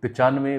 95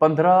15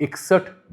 61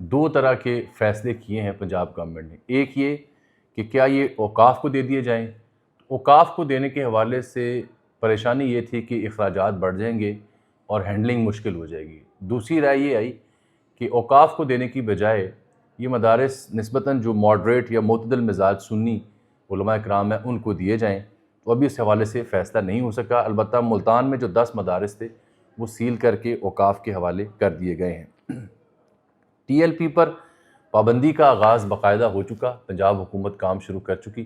دو طرح کے فیصلے کیے ہیں پنجاب گورنمنٹ نے. ایک یہ کہ کیا یہ اوقاف کو دے دیے جائیں. اوقاف کو دینے کے حوالے سے پریشانی یہ تھی کہ اخراجات بڑھ جائیں گے اور ہینڈلنگ مشکل ہو جائے گی. دوسری رائے یہ آئی کہ اوقاف کو دینے کی بجائے یہ مدارس نسبتاً جو ماڈریٹ یا معتدل مزاج سنی علماء کرام ہیں ان کو دیے جائیں. تو ابھی اس حوالے سے فیصلہ نہیں ہو سکا. البتہ ملتان میں جو 10 مدارس تھے وہ سیل کر کے اوقاف کے حوالے کر دیے گئے ہیں. ٹی ایل پی پر پابندی کا آغاز باقاعدہ ہو چکا. پنجاب حکومت کام شروع کر چکی.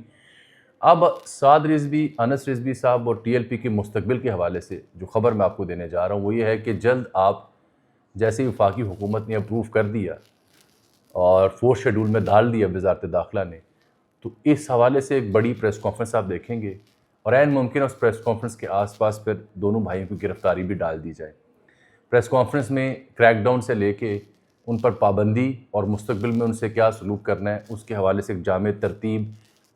اب سعد رضوی، انس رضوی صاحب اور ٹی ایل پی کے مستقبل کے حوالے سے جو خبر میں آپ کو دینے جا رہا ہوں وہ یہ ہے کہ جلد آپ جیسے وفاقی حکومت نے اپروو کر دیا اور 4 شیڈول میں ڈال دیا وزارت داخلہ نے، تو اس حوالے سے ایک بڑی پریس کانفرنس آپ دیکھیں گے اور عین ممکن ہے اس پریس کانفرنس کے آس پاس پھر دونوں بھائیوں کی گرفتاری بھی ڈال دی جائے. پریس کانفرنس میں کریک ڈاؤن سے لے کے ان پر پابندی اور مستقبل میں ان سے کیا سلوک کرنا ہے اس کے حوالے سے ایک جامع ترتیب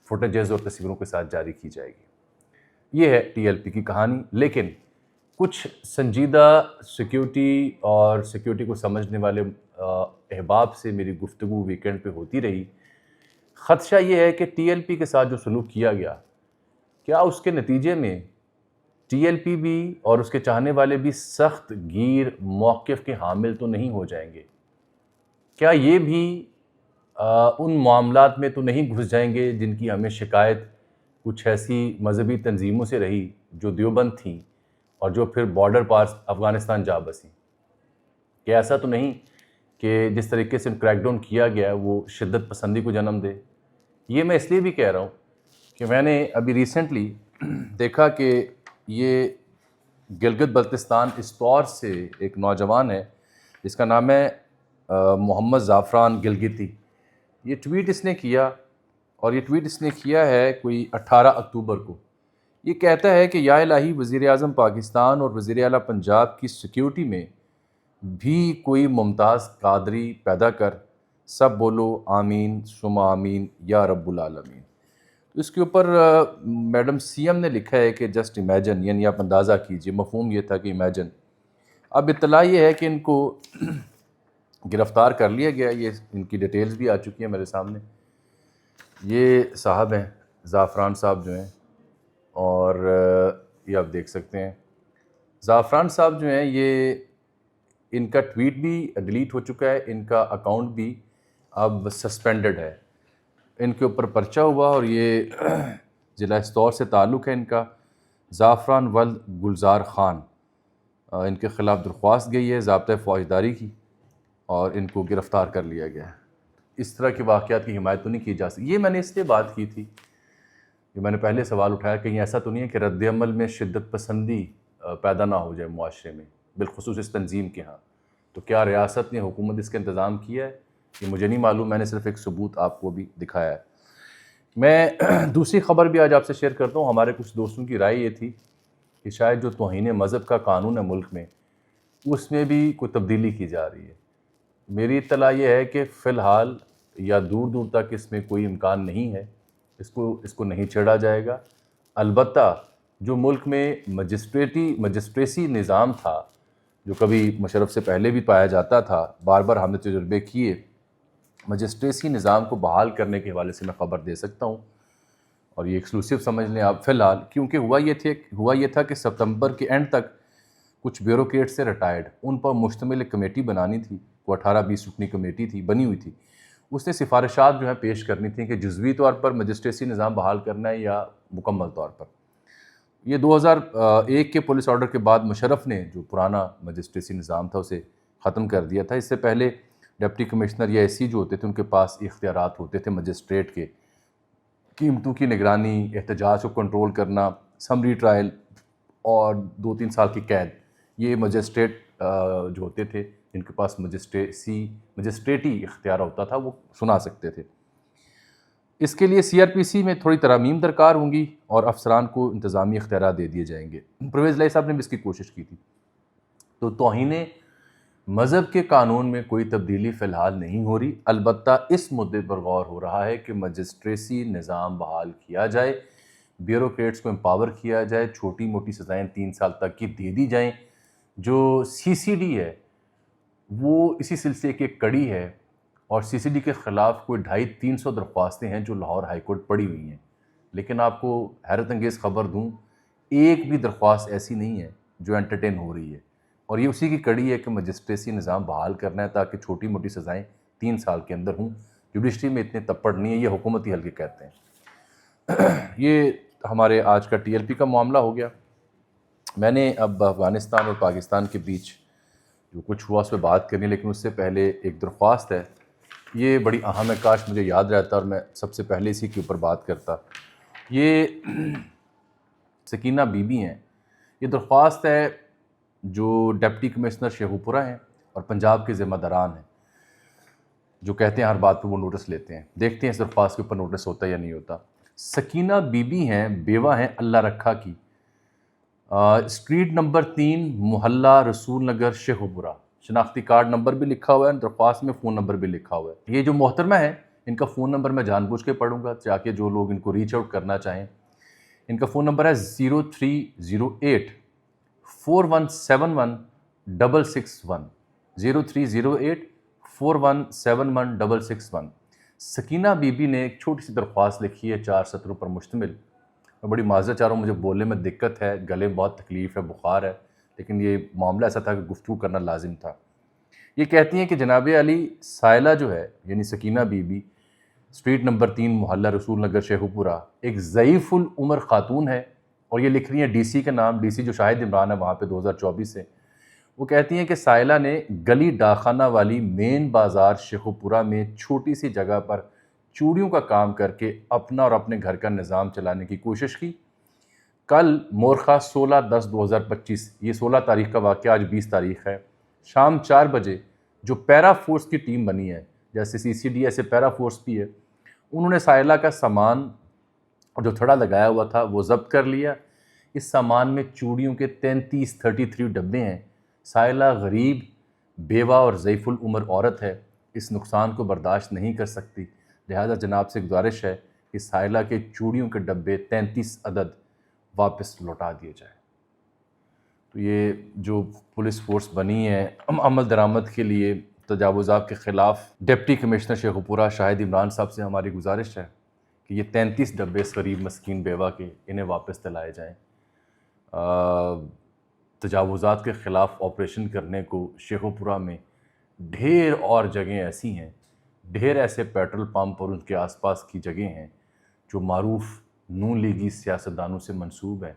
فوٹیجز اور تصویروں کے ساتھ جاری کی جائے گی. یہ ہے ٹی ایل پی کی کہانی. لیکن کچھ سنجیدہ سیکیورٹی اور سیکیورٹی کو سمجھنے والے احباب سے میری گفتگو ویکینڈ پہ ہوتی رہی. خدشہ یہ ہے کہ ٹی ایل پی کے ساتھ جو سلوک کیا گیا، کیا اس کے نتیجے میں ٹی ایل پی بھی اور اس کے چاہنے والے بھی سخت گیر موقف کے حامل تو نہیں ہو جائیں گے؟ کیا یہ بھی ان معاملات میں تو نہیں گھس جائیں گے جن کی ہمیں شکایت کچھ ایسی مذہبی تنظیموں سے رہی جو دیوبند تھیں اور جو پھر بارڈر پار افغانستان جا بسیں؟ کہ ایسا تو نہیں کہ جس طریقے سے کریک ڈاؤن کیا گیا ہے وہ شدت پسندی کو جنم دے؟ یہ میں اس لیے بھی کہہ رہا ہوں کہ میں نے ابھی ریسنٹلی دیکھا کہ یہ گلگت بلتستان استور سے ایک نوجوان ہے جس کا نام ہے محمد زعفران گلگتی. یہ ٹویٹ اس نے کیا اور یہ ٹویٹ اس نے کیا ہے کوئی 18 اکتوبر کو. یہ کہتا ہے کہ یا الہی وزیر اعظم پاکستان اور وزیر اعلیٰ پنجاب کی سیکیورٹی میں بھی کوئی ممتاز قادری پیدا کر، سب بولو آمین ثم آمین یا رب العالمین. اس کے اوپر میڈم سی ایم نے لکھا ہے کہ جسٹ امیجن، یعنی آپ اندازہ کیجئے. مفہوم یہ تھا کہ امیجن. اب اطلاع یہ ہے کہ ان کو گرفتار کر لیا گیا. یہ ان کی ڈیٹیلز بھی آ چکی ہیں میرے سامنے. یہ صاحب ہیں زعفران صاحب جو ہیں، اور یہ آپ دیکھ سکتے ہیں زعفران صاحب جو ہیں، یہ ان کا ٹویٹ بھی ڈیلیٹ ہو چکا ہے، ان کا اکاؤنٹ بھی اب سسپینڈڈ ہے. ان کے اوپر پرچہ ہوا اور یہ ضلع استور سے تعلق ہے ان کا. زعفران ولد گلزار خان، ان کے خلاف درخواست گئی ہے ضابطۂ فوجداری کی اور ان کو گرفتار کر لیا گیا ہے. اس طرح کے واقعات کی حمایت تو نہیں کی جا سکتی. یہ میں نے اس لیے بات کی تھی کہ میں نے پہلے سوال اٹھایا کہ ایسا تو نہیں ہے کہ رد عمل میں شدت پسندی پیدا نہ ہو جائے معاشرے میں، بالخصوص اس تنظیم کے ہاں. تو کیا ریاست نے، حکومت اس کا انتظام کیا ہے؟ یہ مجھے نہیں معلوم. میں نے صرف ایک ثبوت آپ کو بھی دکھایا ہے. میں دوسری خبر بھی آج آپ سے شیئر کرتا ہوں. ہمارے کچھ دوستوں کی رائے یہ تھی کہ شاید جو توہین مذہب کا قانون ہے ملک میں، اس میں بھی کوئی تبدیلی کی جا رہی ہے. میری اطلاع یہ ہے کہ فی الحال یا دور دور تک اس میں کوئی امکان نہیں ہے. اس کو نہیں چھیڑا جائے گا. البتہ جو ملک میں مجسٹریسی نظام تھا، جو کبھی مشرف سے پہلے بھی پایا جاتا تھا، بار بار ہم نے تجربے کیے، مجسٹریسی نظام کو بحال کرنے کے حوالے سے میں خبر دے سکتا ہوں. اور یہ ایکسکلوسیو سمجھ لیں آپ فی الحال، کیونکہ ہوا یہ تھا کہ ستمبر کے اینڈ تک کچھ بیوروکریٹ سے ریٹائرڈ، ان پر مشتمل ایک کمیٹی بنانی تھی. وہ 18-20 رکنی کمیٹی تھی، بنی ہوئی تھی. اس نے سفارشات جو ہیں پیش کرنی تھیں کہ جزوی طور پر مجسٹریسی نظام بحال کرنا ہے یا مکمل طور پر. یہ 2001 کے پولیس آرڈر کے بعد مشرف نے جو پرانا مجسٹریسی نظام تھا اسے ختم کر دیا تھا. اس سے پہلے ڈپٹی کمشنر یا ایس سی جو ہوتے تھے ان کے پاس اختیارات ہوتے تھے مجسٹریٹ کے، قیمتوں کی نگرانی، احتجاج کو کنٹرول کرنا، سمری ٹرائل اور 2-3 سال کی قید. یہ مجسٹریٹ جو ہوتے تھے جن کے پاس مجسٹریٹی اختیار ہوتا تھا وہ سنا سکتے تھے. اس کے لیے سی آر پی سی میں تھوڑی ترامیم درکار ہوں گی اور افسران کو انتظامی اختیارات دے دیے جائیں گے. پرویز لائی صاحب نے بھی اس کی کوشش کی تھی. تو توہین مذہب کے قانون میں کوئی تبدیلی فی الحال نہیں ہو رہی. البتہ اس مدعے پر غور ہو رہا ہے کہ مجسٹریسی نظام بحال کیا جائے، بیوروکریٹس کو امپاور کیا جائے، چھوٹی موٹی سزائیں 3 سال تک کی دے دی جائیں. جو سی سی ڈی ہے وہ اسی سلسلے کی ایک کڑی ہے. اور سی سی ڈی کے خلاف کوئی 250-300 درخواستیں ہیں جو لاہور ہائی کورٹ پڑی ہوئی ہیں، لیکن آپ کو حیرت انگیز خبر دوں، ایک بھی درخواست ایسی نہیں ہے جو انٹرٹین ہو رہی ہے، اور یہ اسی کی کڑی ہے کہ مجسٹریسی نظام بحال کرنا ہے تاکہ چھوٹی موٹی سزائیں 3 سال کے اندر ہوں۔ جوڈیشری میں اتنے تپڑ نہیں ہے، یہ حکومتی حلقے کہتے ہیں۔ یہ ہمارے آج کا ٹی ایل پی کا معاملہ ہو گیا۔ میں نے اب افغانستان اور پاکستان کے بیچ جو کچھ ہوا اس پہ بات کرنی، لیکن اس سے پہلے ایک درخواست ہے، یہ بڑی اہم ہے، کاش مجھے یاد رہتا اور میں سب سے پہلے اسی کے اوپر بات کرتا۔ یہ سکینہ بی بی ہیں، یہ درخواست ہے جو ڈپٹی کمشنر شیخوپورہ ہیں اور پنجاب کے ذمہ داران ہیں، جو کہتے ہیں ہر بات پہ وہ نوٹس لیتے ہیں۔ دیکھتے ہیں اس درخواست کے اوپر نوٹس ہوتا ہے یا نہیں ہوتا۔ سکینہ بی بی ہیں، بیوہ ہیں اللہ رکھا کی، اسٹریٹ نمبر 3 محلہ رسول نگر شیخوپورہ، شناختی کارڈ نمبر بھی لکھا ہوا ہے، درخواست میں فون نمبر بھی لکھا ہوا ہے۔ یہ جو محترمہ ہے ان کا فون نمبر میں جان بوجھ کے پڑھوں گا تاکہ جو لوگ ان کو ریچ آؤٹ کرنا چاہیں۔ ان کا فون نمبر ہے 0308 4171 661 0308 4171 661۔ سکینہ بی بی نے ایک چھوٹی سی درخواست لکھی ہے 4 سطروں پر مشتمل۔ میں بڑی معذرت چاہ رہا ہوں، مجھے بولنے میں دقت ہے، گلے میں بہت تکلیف ہے، بخار ہے، لیکن یہ معاملہ ایسا تھا کہ گفتگو کرنا لازم تھا۔ یہ کہتی ہیں کہ جناب علی، سائلہ جو ہے یعنی Sakina Bibi, street number 3 محلہ رسول نگر شیخوپورہ، ایک ضعیف العمر خاتون ہے، اور یہ لکھ رہی ہیں ڈی سی کا نام، ڈی سی جو شاہد عمران ہے وہاں پہ 2024 سے۔ وہ کہتی ہیں کہ سائلہ نے گلی ڈاکخانہ والی مین بازار شیخوپورہ میں چھوٹی سی جگہ پر چوڑیوں کا کام کر کے اپنا اور اپنے گھر کا نظام چلانے کی کوشش کی۔ کل مورخہ 16/10/2025، یہ 16 تاریخ کا واقعہ، آج 20 تاریخ ہے، شام 4 بجے جو پیرا فورس کی ٹیم بنی ہے، جیسے سی سی ڈی ایسے پیرا فورس بھی ہے، انہوں نے سائلہ کا سامان جو تھڑا لگایا ہوا تھا وہ ضبط کر لیا۔ اس سامان میں چوڑیوں کے 33 ڈبے ہیں۔ سائلہ غریب، بیوہ اور ضعیف العمر عورت ہے، اس نقصان کو برداشت نہیں کر سکتی، لہذا جناب سے گزارش ہے کہ سائلہ کے چوڑیوں کے ڈبے 33 عدد واپس لوٹا دیے جائیں۔ تو یہ جو پولیس فورس بنی ہے عمل درآمد کے لیے تجاوزات کے خلاف، ڈپٹی کمشنر شیخوپورہ شاہد عمران صاحب سے ہماری گزارش ہے کہ یہ 33 ڈبے اس غریب مسکین بیوہ کے انہیں واپس دلائے جائیں۔ تجاوزات کے خلاف آپریشن کرنے کو شیخوپورہ میں ڈھیر اور جگہیں ایسی ہیں، ڈھیر ایسے پیٹرول پمپ اور ان کے آس پاس کی جگہیں ہیں جو معروف نون لیگی سیاستدانوں سے منسوب ہیں۔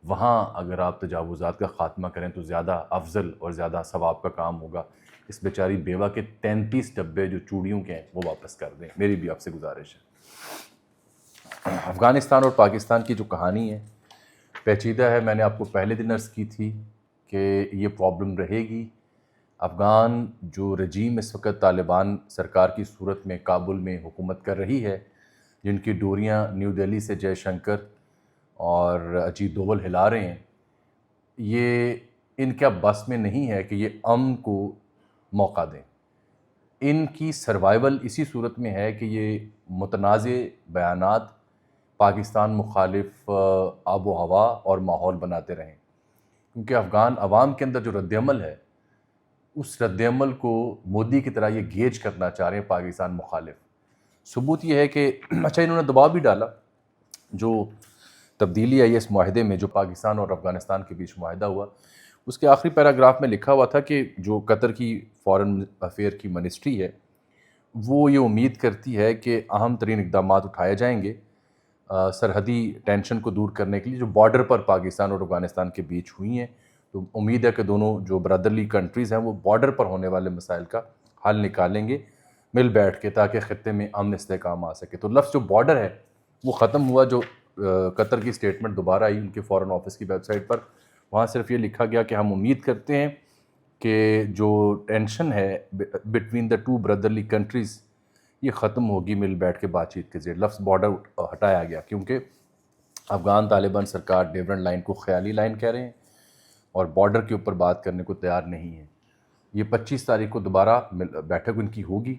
وہاں اگر آپ تجاوزات کا خاتمہ کریں تو زیادہ افضل اور زیادہ ثواب کا کام ہوگا۔ اس بیچاری بیوہ کے 33 ڈبے جو چوڑیوں کے ہیں وہ واپس کر دیں، میری بھی آپ سے گزارش ہے۔ افغانستان اور پاکستان کی جو کہانی ہے پیچیدہ ہے، میں نے آپ کو پہلے دن عرض کی تھی کہ یہ پرابلم رہے گی۔ افغان جو رجیم اس وقت طالبان سرکار کی صورت میں کابل میں حکومت کر رہی ہے، جن کی ڈوریاں نیو دہلی سے جے شنکر اور اجیت دوول ہلا رہے ہیں، یہ ان کا بس میں نہیں ہے کہ یہ امن کو موقع دیں۔ ان کی سروائیول اسی صورت میں ہے کہ یہ متنازع بیانات، پاکستان مخالف آب و ہوا اور ماحول بناتے رہیں، کیونکہ افغان عوام کے اندر جو رد عمل ہے اس رد عمل کو مودی کی طرح یہ گیج کرنا چاہ رہے ہیں پاکستان مخالف۔ ثبوت یہ ہے کہ اچھا انہوں نے دباؤ بھی ڈالا، جو تبدیلی آئی اس معاہدے میں جو پاکستان اور افغانستان کے بیچ معاہدہ ہوا، اس کے آخری پیراگراف میں لکھا ہوا تھا کہ جو قطر کی فارن افیئر کی منسٹری ہے وہ یہ امید کرتی ہے کہ اہم ترین اقدامات اٹھائے جائیں گے سرحدی ٹینشن کو دور کرنے کے لیے جو بارڈر پر پاکستان اور افغانستان کے بیچ ہوئی ہیں۔ تو امید ہے کہ دونوں جو برادرلی کنٹریز ہیں وہ بارڈر پر ہونے والے مسائل کا حل نکالیں گے مل بیٹھ کے، تاکہ خطے میں امن استحکام آ سکے۔ تو لفظ جو بارڈر ہے وہ ختم ہوا۔ جو قطر کی سٹیٹمنٹ دوبارہ آئی ان کے فارن آفس کی ویب سائٹ پر، وہاں صرف یہ لکھا گیا کہ ہم امید کرتے ہیں کہ جو ٹینشن ہے بٹوین دا ٹو برادرلی کنٹریز یہ ختم ہوگی مل بیٹھ کے بات چیت کے ذریعے۔ لفظ بارڈر ہٹایا گیا کیونکہ افغان طالبان سرکار ڈیورنٹ لائن کو خیالی لائن کہہ رہے ہیں اور بارڈر کے اوپر بات کرنے کو تیار نہیں ہے۔ یہ 25 تاریخ کو دوبارہ بیٹھک ان کی ہوگی،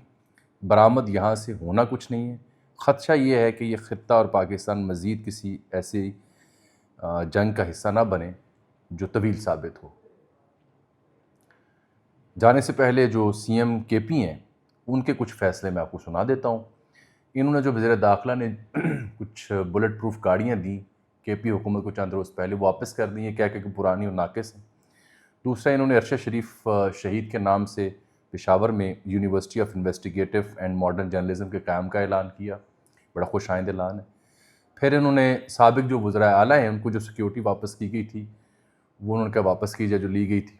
برآمد یہاں سے ہونا کچھ نہیں ہے۔ خدشہ یہ ہے کہ یہ خطہ اور پاکستان مزید کسی ایسی جنگ کا حصہ نہ بنے جو طویل ثابت ہو۔ جانے سے پہلے جو سی ایم کے پی ہیں ان کے کچھ فیصلے میں آپ کو سنا دیتا ہوں۔ انہوں نے جو وزیر داخلہ نے کچھ بلٹ پروف گاڑیاں دیں کے پی حکومت کو چند روز پہلے، واپس کر دی ہیں کہہ کہ پرانی اور ناقص ہیں۔ دوسرا، انہوں نے ارشد شریف شہید کے نام سے پشاور میں university of investigative and modern journalism کے قیام کا اعلان کیا، بڑا خوش آئند اعلان ہے۔ پھر انہوں نے سابق جو وزرائے اعلیٰ ہیں ان کو جو سیکیورٹی واپس کی گئی تھی وہ انہوں نے کہا واپس کی جائے جو لی گئی تھی۔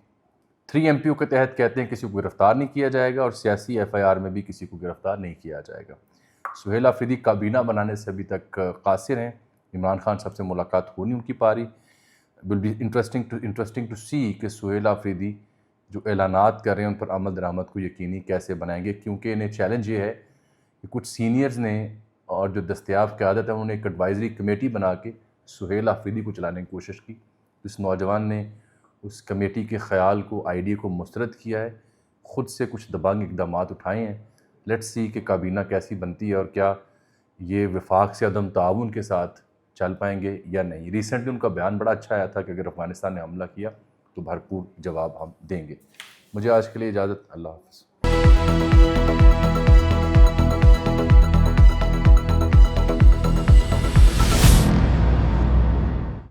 3 MPO کے تحت کہتے ہیں کسی کو گرفتار نہیں کیا جائے گا، اور سیاسی FIR میں بھی کسی کو گرفتار نہیں کیا جائے گا۔ سہیل آفریدی کابینہ بنانے سے ابھی تک قاصر ہیں، عمران خان صاحب سے ملاقات ہونی ان کی پاری۔ ول بی انٹرسٹنگ ٹو سی کہ سہیل آفریدی جو اعلانات کر رہے ہیں ان پر عمل درآمد کو یقینی کیسے بنائیں گے، کیونکہ انہیں چیلنج یہ ہے کہ کچھ سینئرز نے اور جو دستیاب قیادت ہے انہوں نے ایک ایڈوائزری کمیٹی بنا کے سہیل آفریدی کو چلانے کی کوشش کی۔ اس نوجوان نے اس کمیٹی کے خیال کو، آئیڈیا کو مسترد کیا ہے، خود سے کچھ دبنگ اقدامات اٹھائے ہیں۔ لیٹس سی کہ کابینہ کیسی بنتی ہے اور کیا یہ وفاق سے عدم تعاون کے ساتھ چل پائیں گے یا نہیں۔ ریسنٹلی ان کا بیان بڑا اچھا آیا تھا کہ اگر افغانستان نے حملہ کیا تو بھرپور جواب ہم دیں گے۔ مجھے آج کے لیے اجازت، اللہ حافظ۔